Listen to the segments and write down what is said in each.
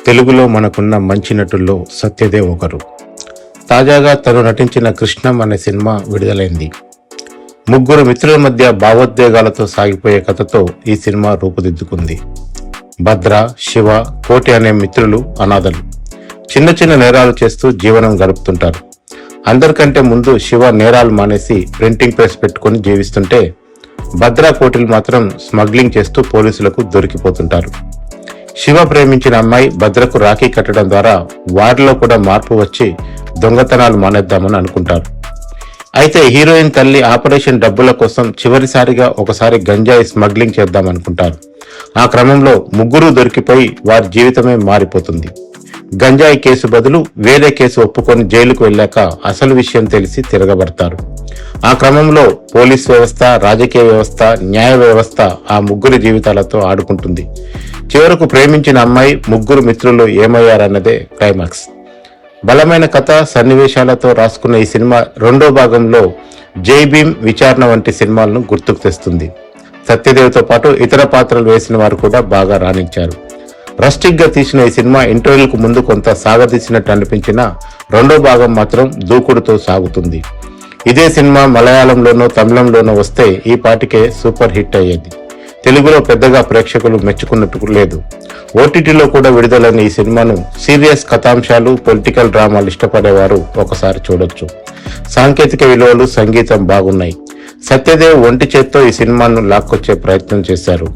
తెలుగులో మనకున్న మంచి నటుల్లో సత్యదేవ్ ఒకరు. తాజాగా తను నటించిన కృష్ణం అనే సినిమా విడుదలైంది. ముగ్గురు మిత్రుల మధ్య భావోద్వేగాలతో సాగిపోయే కథతో ఈ సినిమా రూపుదిద్దుకుంది. భద్ర, శివ, కోటి అనే మిత్రులు అనాథలు. చిన్న చిన్న నేరాలు చేస్తూ జీవనం గడుపుతుంటారు. అందరికంటే ముందు శివ నేరాలు మానేసి ప్రింటింగ్ ప్రెస్ పెట్టుకుని జీవిస్తుంటే, భద్ర, కోటిలు మాత్రం స్మగ్లింగ్ చేస్తూ పోలీసులకు దొరికిపోతుంటారు. శివ ప్రేమించిన అమ్మాయి భద్రకు రాఖీ కట్టడం ద్వారా వారిలో కూడా మార్పు వచ్చి దొంగతనాలు మానేద్దామని అనుకుంటారు. అయితే హీరోయిన్ తల్లి ఆపరేషన్ డబ్బుల కోసం చివరిసారిగా ఒకసారి గంజాయి స్మగ్లింగ్ చేద్దామనుకుంటారు. ఆ క్రమంలో ముగ్గురు దొరికిపోయి వారి జీవితమే మారిపోతుంది. గంజాయి కేసు బదులు వేరే కేసు ఒప్పుకొని జైలుకు వెళ్ళాక అసలు విషయం తెలిసి తిరగబడతారు. ఆ క్రమంలో పోలీస్ వ్యవస్థ, రాజకీయ వ్యవస్థ, న్యాయ వ్యవస్థ ఆ ముగ్గురి జీవితాలతో ఆడుకుంటుంది. చివరకు ప్రేమించిన అమ్మాయి, ముగ్గురు మిత్రులు ఏమయ్యారన్నదే క్లైమాక్స్. బలమైన కథ, సన్నివేశాలతో రాసుకున్న ఈ సినిమా రెండో భాగంలో జై భీమ్, విచారణ వంటి సినిమాలను గుర్తుకు తెస్తుంది. సత్యదేవ్తో పాటు ఇతర పాత్రలు వేసిన వారు కూడా బాగా రాణించారు. రస్టిక్ గా తీసిన ఈ సినిమా ఇంటర్వ్యూలకు ముందు కొంత సాగదీసినట్టు అనిపించినా రెండో భాగం మాత్రం దూకుడుతో సాగుతుంది. ఇదే సినిమా మలయాళంలోనో తమిళంలోనో వస్తే ఈ పాటికే సూపర్ హిట్ అయ్యేది. తెలుగులో పెద్దగా ప్రేక్షకులు మెచ్చుకున్నట్టు లేదు. ఓటీటీలో కూడా విడుదలైన ఈ సినిమాను సీరియస్ కథాంశాలు, పొలిటికల్ డ్రామాలు ఇష్టపడేవారు ఒకసారి చూడొచ్చు. సాంకేతిక విలువలు, సంగీతం బాగున్నాయి. సత్యదేవ్ ఒంటి చేత్తో ఈ సినిమాను లాక్కొచ్చే ప్రయత్నం చేశారు.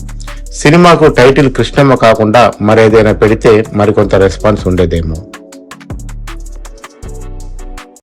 సినిమాకు టైటిల్ కృష్ణమ్మ కాకుండా మరేదైనా పెడితే మరికొంత రెస్పాన్స్ ఉండేదేమో.